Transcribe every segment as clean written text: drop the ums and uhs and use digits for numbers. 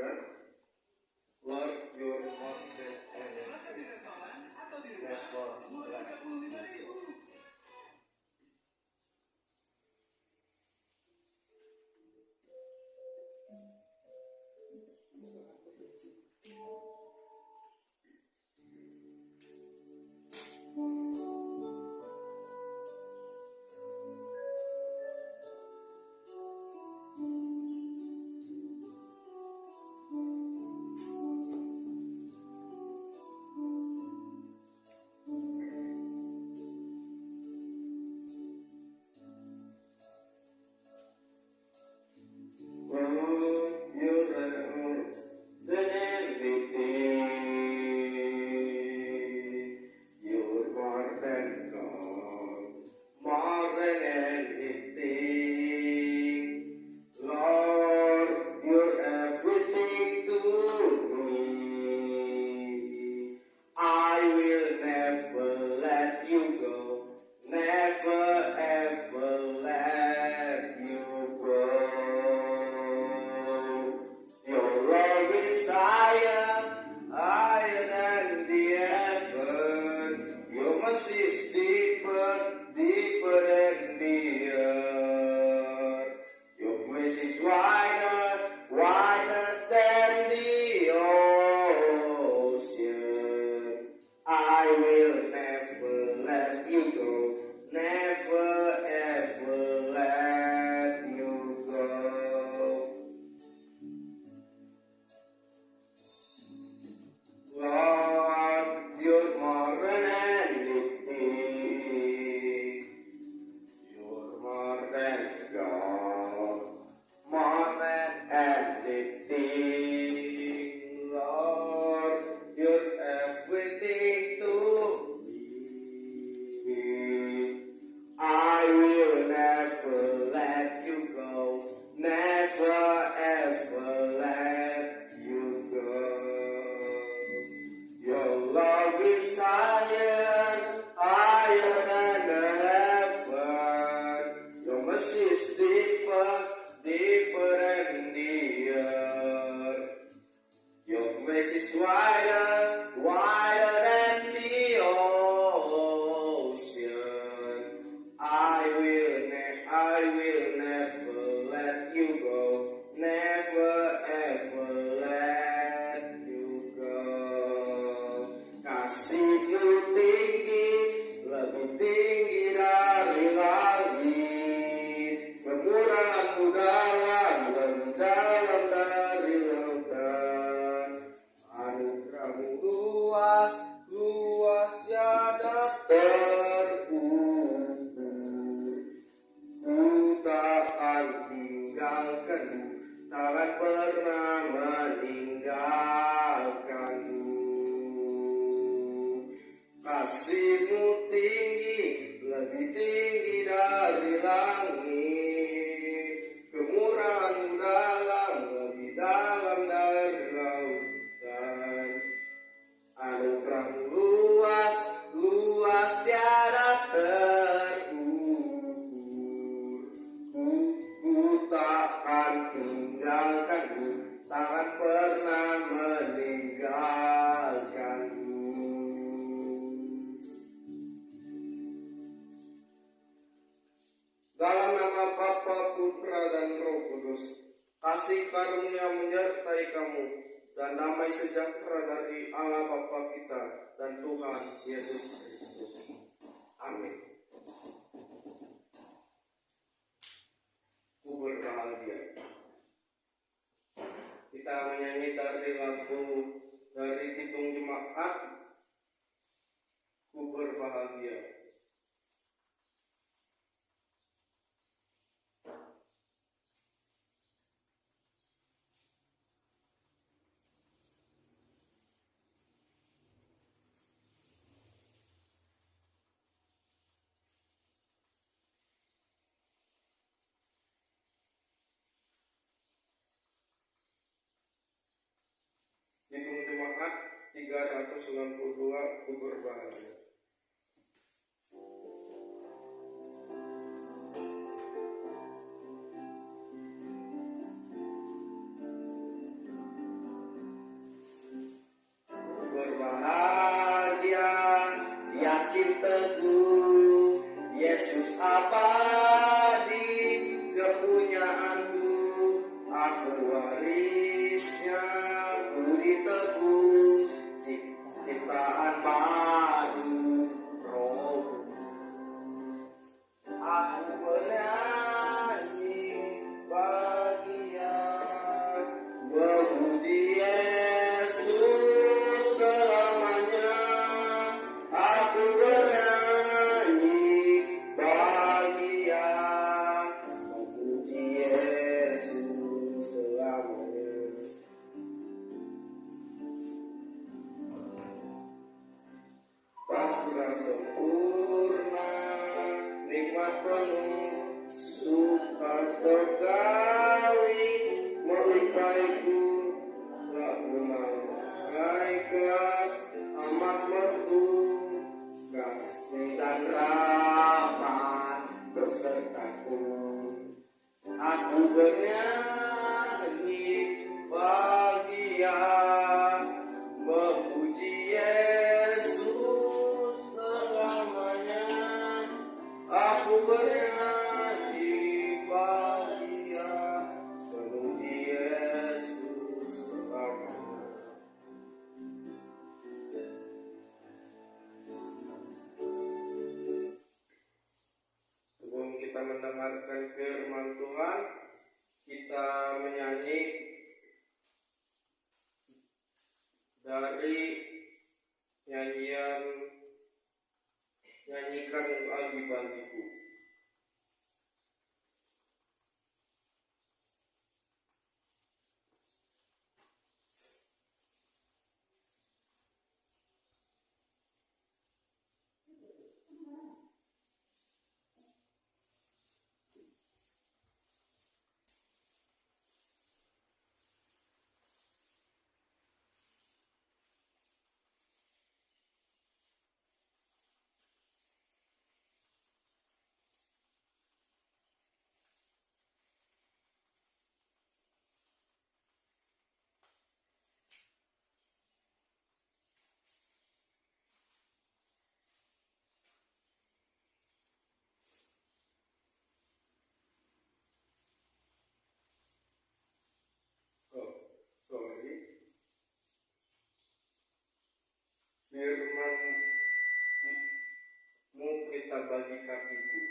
children, Lord, your more than anything. Never let me go. Kasih karunia menyertai kamu, dan damai sejahtera dari Allah Bapa kita dan Tuhan Yesus Kristus. Amin. Ku berbahagia. Kita menyanyi dari lagu dari Kidung Jemaat, Ku berbahagia. Kidung Jemaat 392, Ku berbahagia. kita menyanyi dari nyanyian Nyanyikan Lagi Bagiku. Firman-Mu kita bagi kakiku.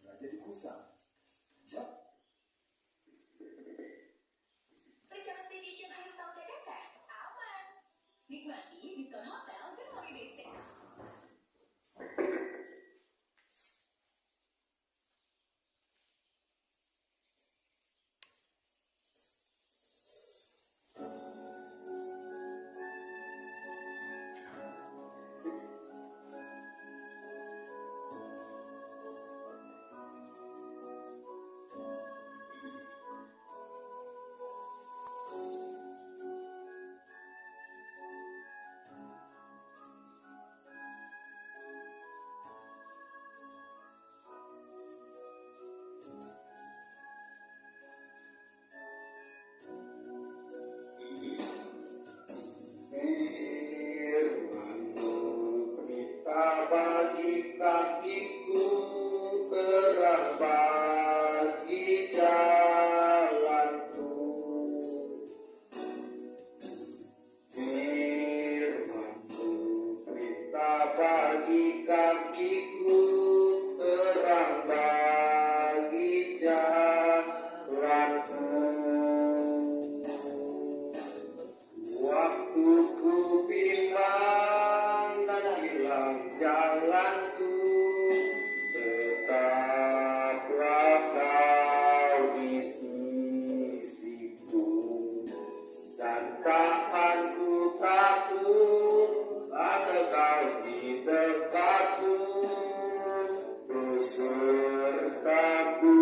Jadi kusam. Rencana staycation akhir tahun dadakan aman. Nikmati diskon hotel dan holiday stay. Firman-Mu kita bagi kakiku, terang bagi jalanku. Firman-Mu kita bagi kakiku, terang bagi jalanku. Waktu ku bimbang dan hilang jalanku, tetaplah Kau di sisiku. Dan takkan ku takut, asal Kau di dekatku, besertaku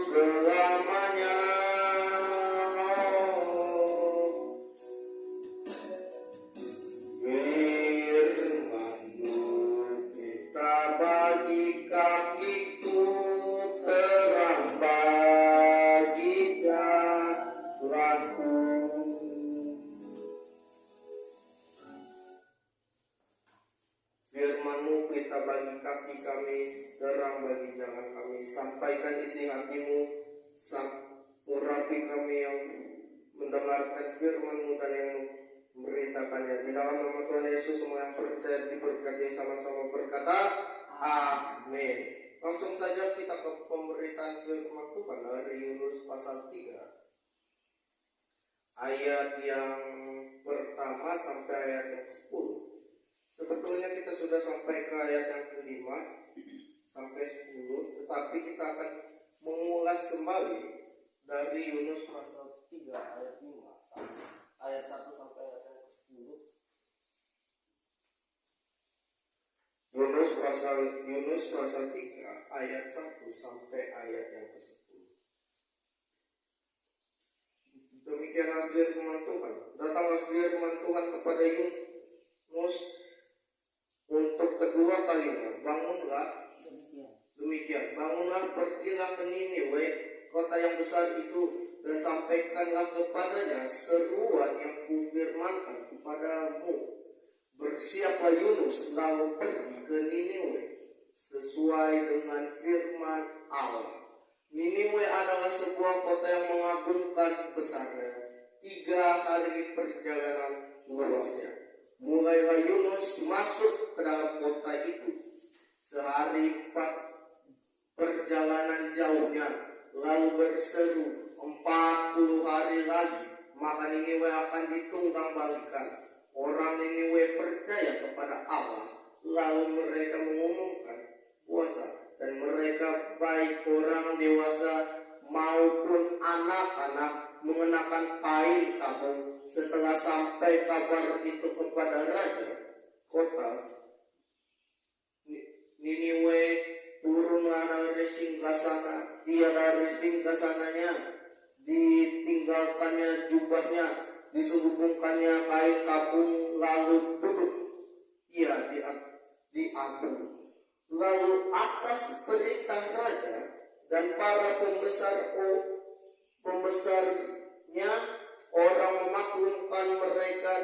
selamanya. Firman-Mu kita bagi kakiku, terang bagi jalanku. Firman-Mu kita bagi kaki kami, terang bagi jalan kami. Sampaikan isi hati-Mu, urapi kami yang mendengarkan firman-Mu dan yang memberitakannya. Di dalam nama Tuhan Yesus, semua yang percaya diberkati sama-sama berkata amin. Langsung saja kita ke pemberitaan firman Tuhan dari Yunus pasal 3 ayat yang pertama sampai ayat yang ke-10. Sebetulnya kita sudah sampai ke ayat yang ke-5 sampai 10, tetapi kita akan mengulas kembali dari Yunus pasal 3 ayat 5 ayat 1 sampai ayat yang ke-10. Yunus pasal 3 ayat 1 sampai ayat yang ke-10. Demikianlah firman Tuhan. Datanglah firman Tuhan kepada Yunus untuk kedua kalinya. Bangunlah, demikian, bangunlah, pergilah ke Niniwe, kota yang besar itu, dan sampaikanlah kepadanya seruan yang kufirmankan kepadamu. Bersiaplah Yunus, lalu pergi ke Niniwe, Allah. Niniwe adalah sebuah kota yang mengagumkan besarnya. 3 hari perjalanan luasnya. Mulailah Yunus masuk ke dalam kota itu. Sehari 4 perjalanan jauhnya. Lalu berseru 40 hari lagi, maka Niniwe akan ditunggang balikan. Orang Niniwe percaya kepada Allah. Lalu mereka mengumumkan puasa, dan mereka baik orang dewasa maupun anak-anak mengenakan kain kabung. Setelah sampai kabar itu kepada raja kota Niniwe, turunlah dari singgasana. Ia dari singgasananya, ditinggalkannya jubahnya, diselubungkannya kain kabung, lalu duduk ia di abu. Lalu atas perintah raja dan para pembesarnya, orang memaklumkan mereka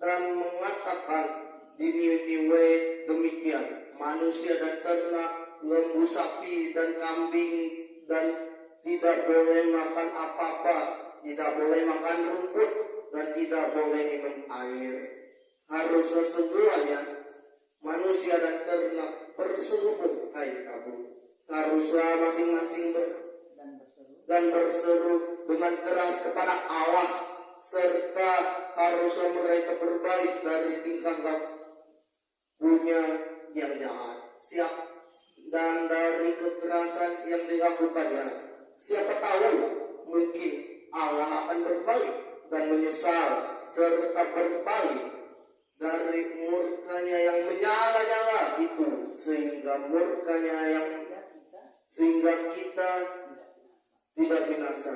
dan mengatakan di Niniwe demikian: manusia dan ternak, lembu, sapi dan kambing, dan tidak boleh makan apa-apa, tidak boleh makan rumput, dan tidak boleh minum air. Haruslah semuanya, manusia dan ternak, berselubung kain kabung. Haruslah masing-masing dan berseru dengan keras kepada Allah, serta haruslah mereka berbaik dari tingkah lakunya yang jahat, dan dari kekerasan yang dilakukannya. Siapa tahu mungkin Allah akan berbalik dan menyesal, serta berbalik dari murkanya yang menyala-nyala itu, sehingga kita tidak binasa.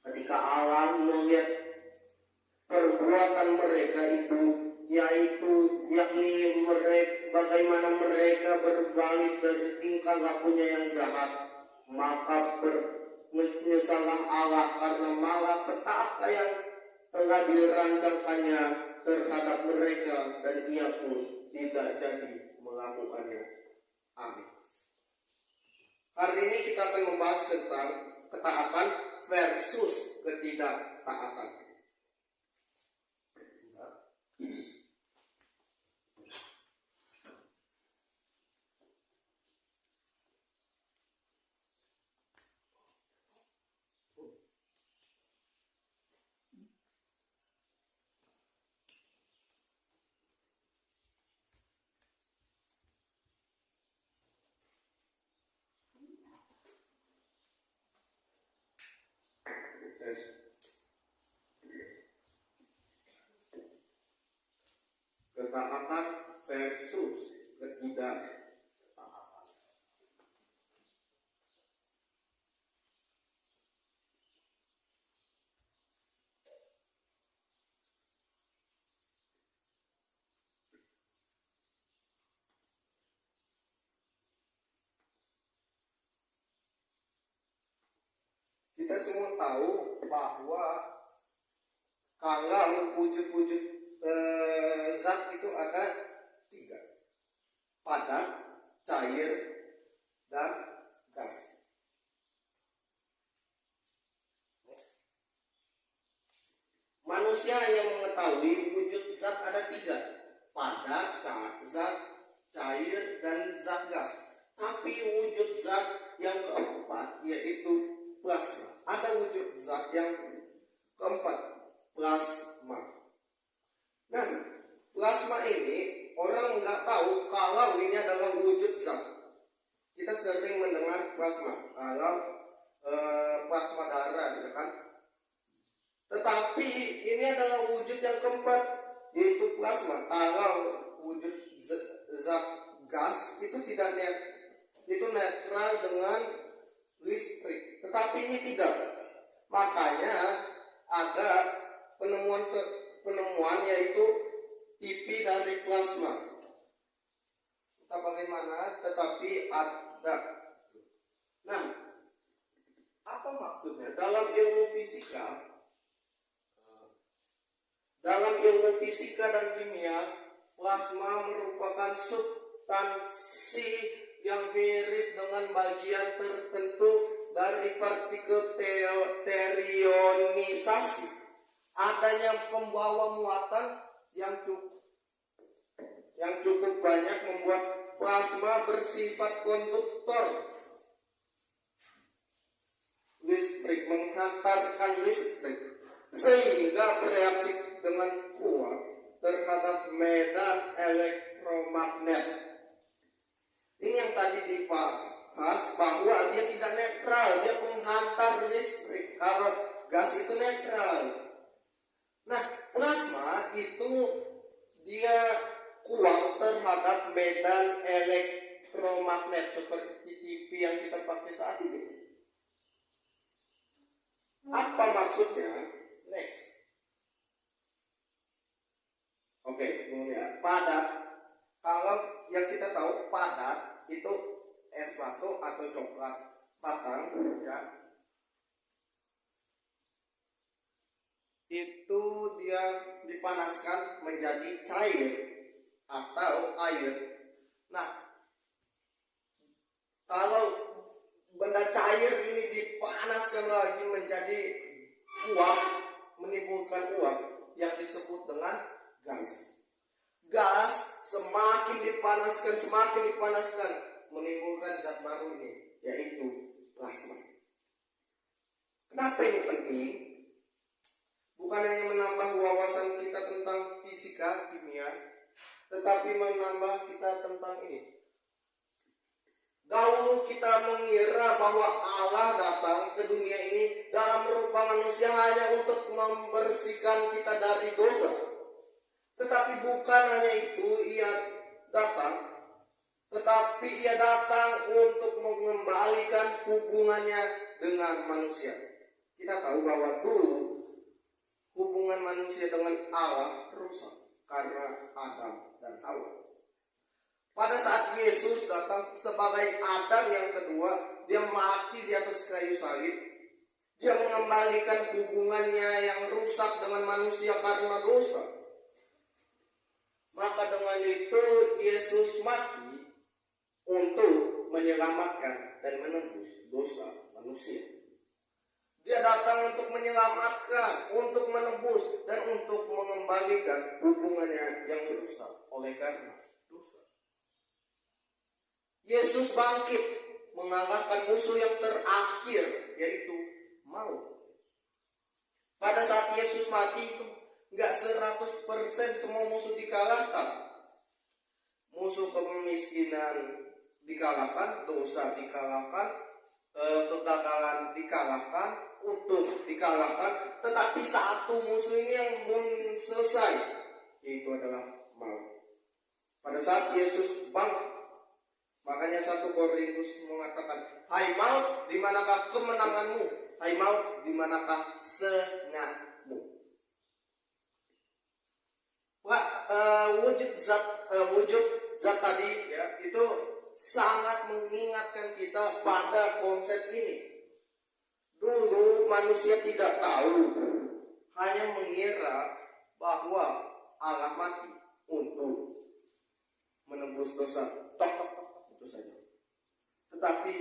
Ketika Allah melihat perbuatan mereka itu, yakni bagaimana mereka berbalik dari tingkah lakunya yang jahat, maka menyesallah Allah karena malapetaka yang telah dirancangkannya terhadap mereka, dan ia pun tidak jadi melakukannya. Amin. Hari ini kita akan membahas tentang ketaatan versus ketidaktaatan. Ketaatan versus ketidaktaatan. Kita semua tahu bahwa kalau wujud-wujud zat itu ada 3: padat, cair, dan gas. Manusia hanya mengetahui wujud zat ada 3: padat, zat cair, dan zat gas. Tapi wujud zat yang keempat yaitu plasma. Ada wujud zat yang keempat, plasma. Nah, plasma ini orang nggak tahu kalau ini adalah wujud zat. Kita sering mendengar plasma, kalau plasma darah, gitu kan? Tetapi ini adalah wujud yang keempat, yaitu plasma. Kalau wujud zat gas itu tidak itu netral dengan listrik, tetapi ini tidak. Makanya ada penemuan yaitu tipi dari plasma. Entah bagaimana, tetapi ada. Nah, apa maksudnya? Dalam ilmu fisika dan kimia, plasma merupakan substansi yang mirip dengan merupakan bagian tertentu dari partikel terionisasi. Adanya pembawa muatan yang cukup banyak membuat plasma bersifat konduktor listrik, menghantarkan listrik sehingga bereaksi dengan kuat terhadap medan elektromagnet. Ini yang tadi dibahas bahwa dia tidak netral, dia penghantar listrik. Kalau gas itu netral. Nah, plasma itu dia kuat terhadap medan elektromagnet seperti TV yang kita pakai saat ini. Apa maksudnya? Next. Oke, kemudian padat. Kalau yang kita tahu padat itu es batu atau coklat batang, ya. Itu dia dipanaskan menjadi cair atau air. Nah, kalau benda cair ini dipanaskan lagi menjadi uap, menimbulkan uap yang disebut dengan gas. Gas semakin dipanaskan menimbulkan zat baru ini, yaitu plasma. Kenapa ini penting? Bukan hanya menambah wawasan kita tentang fisika, kimia, tetapi menambah kita tentang ini. Dahulu kita mengira bahwa Allah datang ke dunia ini dalam rupa manusia hanya untuk membersihkan kita dari dosa. Tetapi bukan hanya itu ia datang, tetapi ia datang untuk mengembalikan hubungannya dengan manusia. Kita tahu bahwa dulu hubungan manusia dengan Allah rusak karena Adam dan Hawa. Pada saat Yesus datang sebagai Adam yang kedua, dia mati di atas kayu salib. Dia mengembalikan hubungannya yang rusak dengan manusia karena dosa. Maka dengan itu Yesus mati untuk menyelamatkan dan menebus dosa manusia. Dia datang untuk menyelamatkan, untuk menebus, dan untuk mengembalikan hubungannya yang rusak oleh karena dosa. Yesus bangkit mengalahkan musuh yang terakhir, yaitu maut. Pada saat Yesus mati itu nggak 100% semua musuh dikalahkan. Musuh kemiskinan dikalahkan, dosa dikalahkan, kegagalan dikalahkan, utuh dikalahkan, tetapi satu musuh ini yang belum selesai, yaitu adalah maut. Pada saat Yesus bangkit, makanya 1 Korintus mengatakan, hai maut, di manakah kemenanganmu? Hai maut, di manakah sengatmu? Wujud zat tadi ya, itu sangat mengingatkan kita pada konsep ini. Dulu manusia tidak tahu, hanya mengira bahwa Allah mati untuk menebus dosa. Itu saja. Tetapi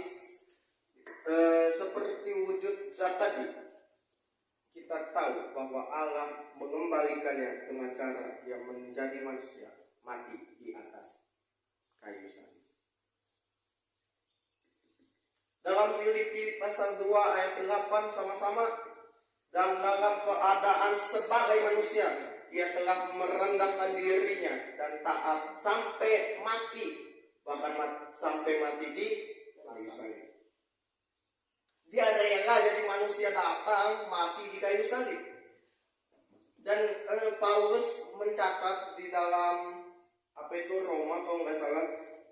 seperti wujud zat tadi, kita tahu bahwa Allah mengembalikannya dengan cara yang menjadi manusia, mati di atas kayu salib. Dalam Filipi pasal 2 ayat 8 sama-sama, dan dalam keadaan sebagai manusia ia telah merendahkan dirinya dan taat sampai mati, bahkan sampai mati di kayu salib. Dia rela jadi manusia datang mati di kayu salib. Dan Paulus mencatat di dalam Roma kalau nggak salah,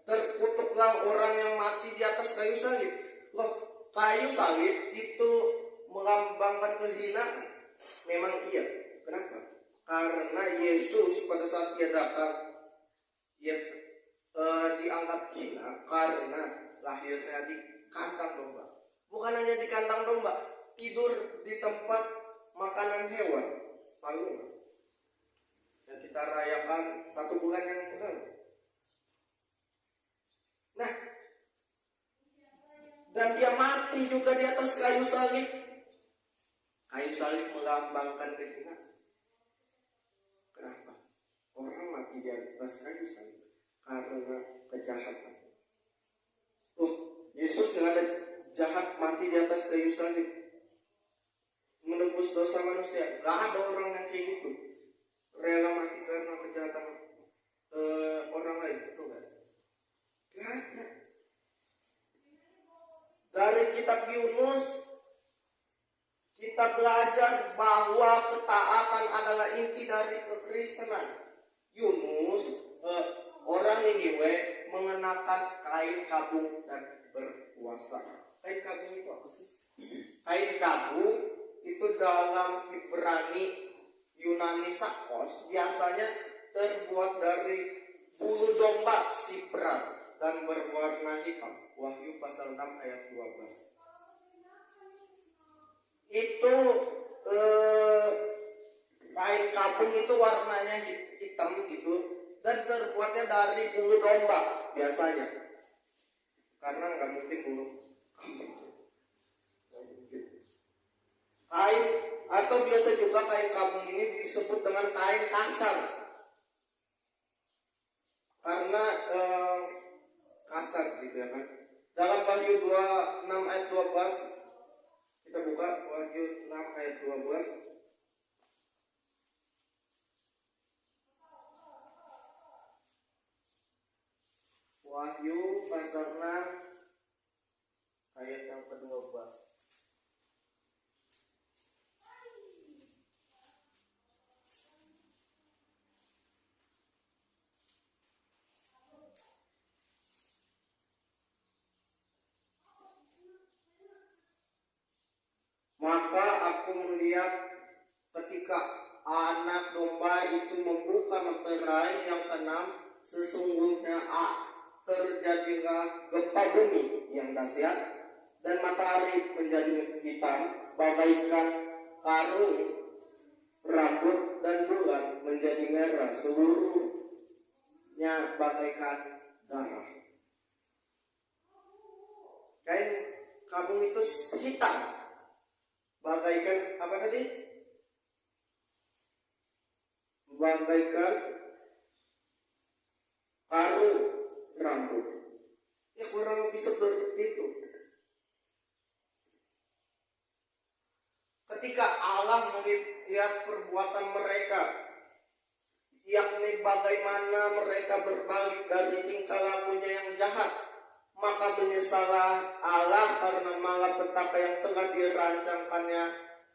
terkutuklah orang yang mati di atas kayu salib. Loh, kayu salib itu melambangkan kehinaan. Memang iya. Kenapa? Karena Yesus pada saat dia datang, dia dianggap hina karena lahirnya di kandang domba. Bukan hanya di kandang domba, tidur di tempat makanan hewan, palungan. Dan kita rayakan 1 bulan yang lalu. Nah, dan dia mati juga di atas kayu salib. Kayu salib melambangkan kehinaan. Kenapa? Orang mati di atas kayu salib karena kejahatan. Yesus yang ada jahat mati di atas kayu salib menebus dosa manusia. Gak ada orang yang kayak gitu, rela mati karena kejahatan orang lain, betul gak? Gak ada. Dari kitab Yunus kita belajar bahwa ketaatan adalah inti dari kekristenan. Yunus orang Niniwe mengenakan kain kabung dan berpuasa. Kain kabung itu apa sih? Kain kabung itu dalam Ibrani Yunani sakos biasanya terbuat dari bulu domba sipra dan berwarna hitam. Wahyu pasal 6 ayat 12. Itu kain kabung itu warnanya hitam gitu dan terbuatnya dari bulu domba biasanya, karena nggak mungkin bulu kambing. Kain atau biasa juga kain kabung ini disebut dengan kain kasar karena kasar gitu ya kan. Dalam Wahyu 6 ayat 12 kita buka Wahyu 6 ayat 12. Wahyu pasal 6 ayat yang ke-12. Maka aku melihat ketika anak domba itu membuka meterai yang keenam, sesungguhnya terjadilah gempa bumi yang dahsyat dan matahari menjadi hitam bagaikan karung rambut dan bulan menjadi merah seluruhnya bagaikan darah. Kain kabung itu hitam bagaikan apa tadi? Bagaikan karung rambut. Ya kurang lebih seperti itu. Ketika Allah melihat perbuatan mereka, yakni bagaimana mereka berbalik dari tingkah lakunya yang jahat, maka menyesallah Allah karena malapetaka yang telah dirancangkannya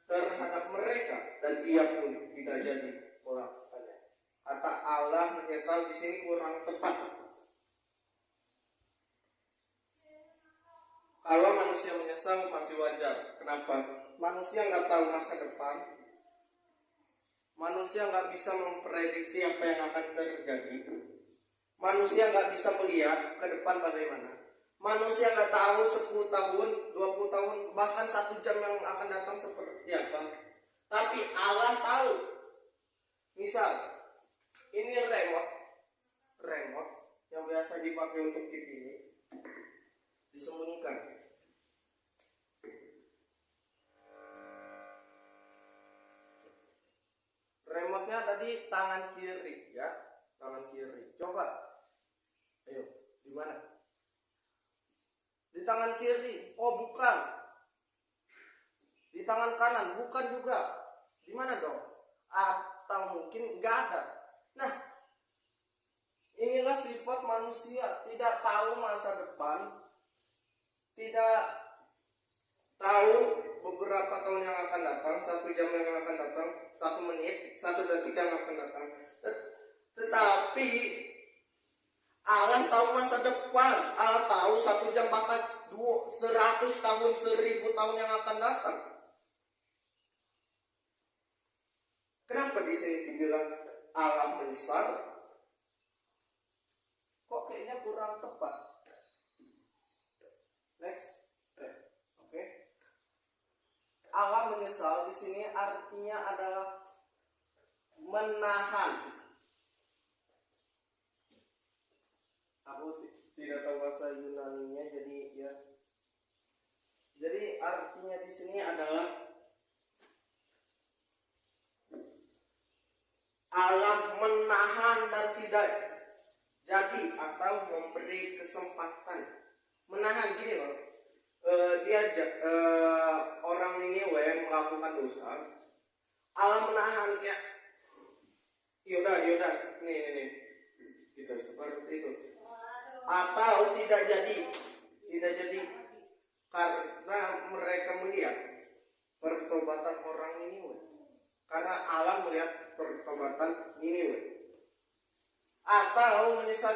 terhadap mereka, dan ia pun tidak jadi melakukannya. Kata Allah menyesal di sini kurang tepat. Kalau manusia menyesal masih wajar. Kenapa? Manusia nggak tahu masa depan. Manusia nggak bisa memprediksi apa yang akan terjadi. Manusia nggak bisa melihat ke depan bagaimana. Manusia nggak tahu 10 tahun, 20 tahun, bahkan 1 jam yang akan datang seperti apa. Tapi Allah tahu. Misal, ini remote yang biasa dipakai untuk TV ini disembunyikan. Remote-nya tadi tangan kiri ya, tangan kiri. Coba, ayo, di mana? Di tangan kiri. Oh bukan. Di tangan kanan, bukan juga. Di mana dong? Atau mungkin nggak ada. Nah, inilah sifat manusia, tidak tahu masa depan. Tidak tahu beberapa tahun yang akan datang, 1 jam yang akan datang, 1 menit, 1 detik yang akan datang. Tetapi Allah tahu masa depan. Allah tahu 1 jam, bahkan 100 tahun, 1000 tahun yang akan datang. Kenapa di sini dibilang Allah menyesal? Kok kayaknya kurang tepat. Next. Oke. Allah menyesal di sini artinya adalah menahan. Aku tidak tahu bahasa Yunaninya, jadi ya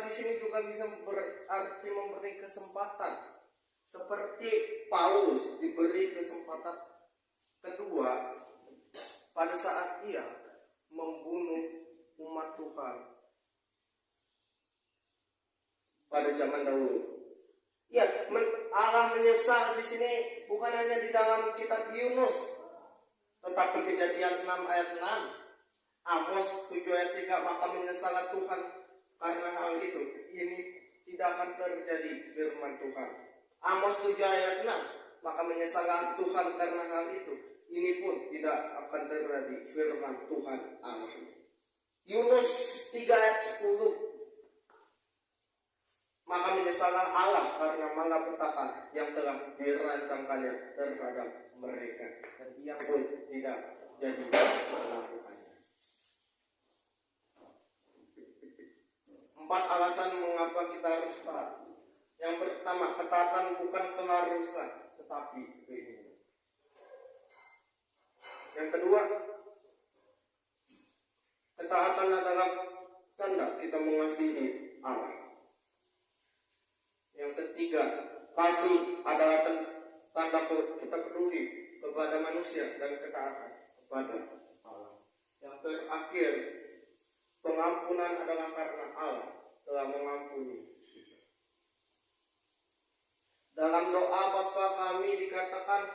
di sini juga bisa berarti memberi kesempatan. Seperti Paulus diberi kesempatan kedua pada saat ia membunuh umat Tuhan pada zaman dahulu. Ya, Allah menyesal di sini bukan hanya di dalam kitab Yunus, tetapi Kejadian 6 ayat 6, Amos 7 ayat 3, maka menyesallah Tuhan karena hal itu. Ini tidak akan terjadi, firman Tuhan. Amos 7 ayat 6, maka menyesallah Tuhan karena hal itu. Ini pun tidak akan terjadi, firman Tuhan Allah. Yunus 3 ayat 10, maka menyesallah Allah karena malapetaka yang telah dirancangkannya terhadap mereka, dan ia pun tidak jadi melakukannya. 4 alasan mengapa kita harus taat. Yang pertama, ketaatan bukan keharusan, tetapi keinginan. Yang kedua, ketaatan adalah tanda kita mengasihi Allah. Yang ketiga, kasih adalah tanda kita peduli kepada manusia dan ketaatan kepada Allah. Yang terakhir, pengampunan adalah karena Allah telah mengampuni. Dalam doa Bapa kami dikatakan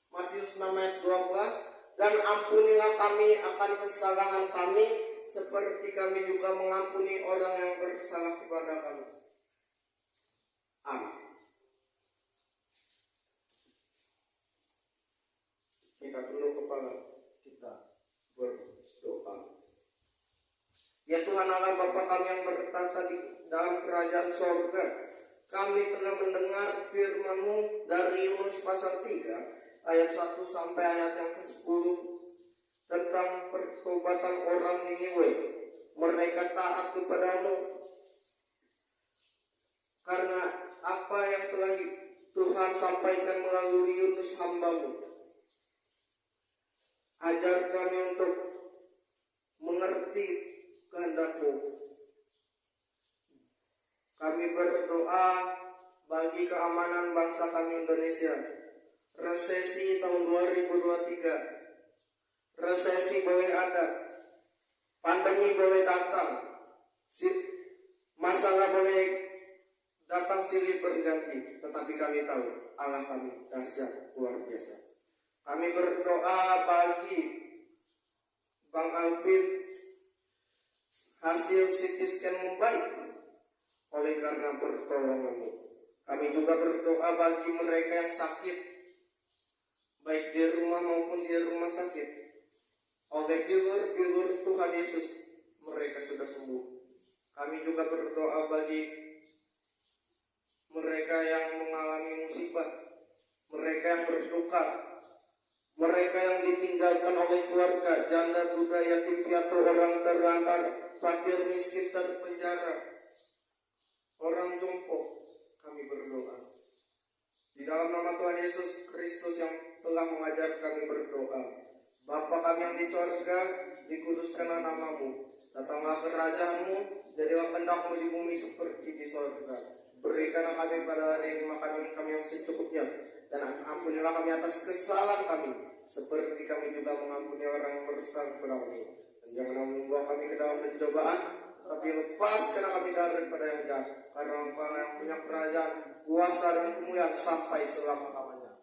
Matius 6 ayat 12, dan ampunilah kami akan kesalahan kami seperti kami juga mengampuni orang yang bersalah kepada kami. Amin. Kita tunduk kepala, kita berdoa. Ya Tuhan Allah Bapa kami yang bertata di dalam kerajaan sorga, kami telah mendengar firman-Mu dari Yunus pasal 3 ayat 1 sampai ayat yang ke-10 tentang pertobatan orang Niniwe. Mereka taat kepadamu karena apa yang telah Tuhan sampaikan melalui Yunus hamba-Mu. Ajar kami untuk mengerti kehendak-Mu. Kami berdoa bagi keamanan bangsa kami Indonesia. Resesi tahun 2023. Resesi boleh ada, pandemi boleh datang, masalah boleh datang silih berganti, tetapi kami tahu Allah kami dahsyat luar biasa. Kami berdoa bagi Bang Alvin, hasil CT scan membaik oleh karena pertolongan-Mu. Kami juga berdoa bagi mereka yang sakit, baik di rumah maupun di rumah sakit. Oleh bilur Tuhan Yesus, mereka sudah sembuh. Kami juga berdoa bagi mereka yang mengalami musibah, mereka yang berduka, mereka yang ditinggalkan oleh keluarga, janda, duda, yatim piatu, orang terlantar, fakir, miskin, terpenjara, orang jompo. Kami berdoa di dalam nama Tuhan Yesus Kristus yang telah mengajar kami berdoa. Bapa kami yang di sorga, dikuduskanlah nama-Mu, datanglah kerajaan-Mu, jadilah kehendak-Mu di bumi seperti di sorga. Berikanlah kami pada hari ini makanan kami yang secukupnya, dan ampunilah kami atas kesalahan kami, seperti kami juga mengampuni orang yang bersalah kepada kami. Dan jangan membawa kami ke dalam pencobaan, tapi lepaskanlah kami daripada yang jahat, karena Engkau yang punya kerajaan, kuasa dan kemuliaan sampai selama-lamanya.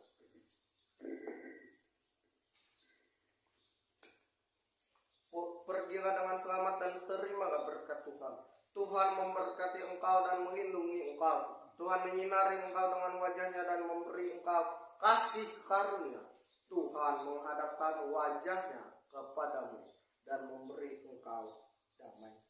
Pergilah dengan selamat dan terimalah berkat Tuhan. Tuhan memberkati engkau dan melindungi engkau. Tuhan menyinari engkau dengan wajahnya dan memberi engkau kasih karunia. Tuhan menghadapkan wajahnya kepadamu dan memberi engkau damai.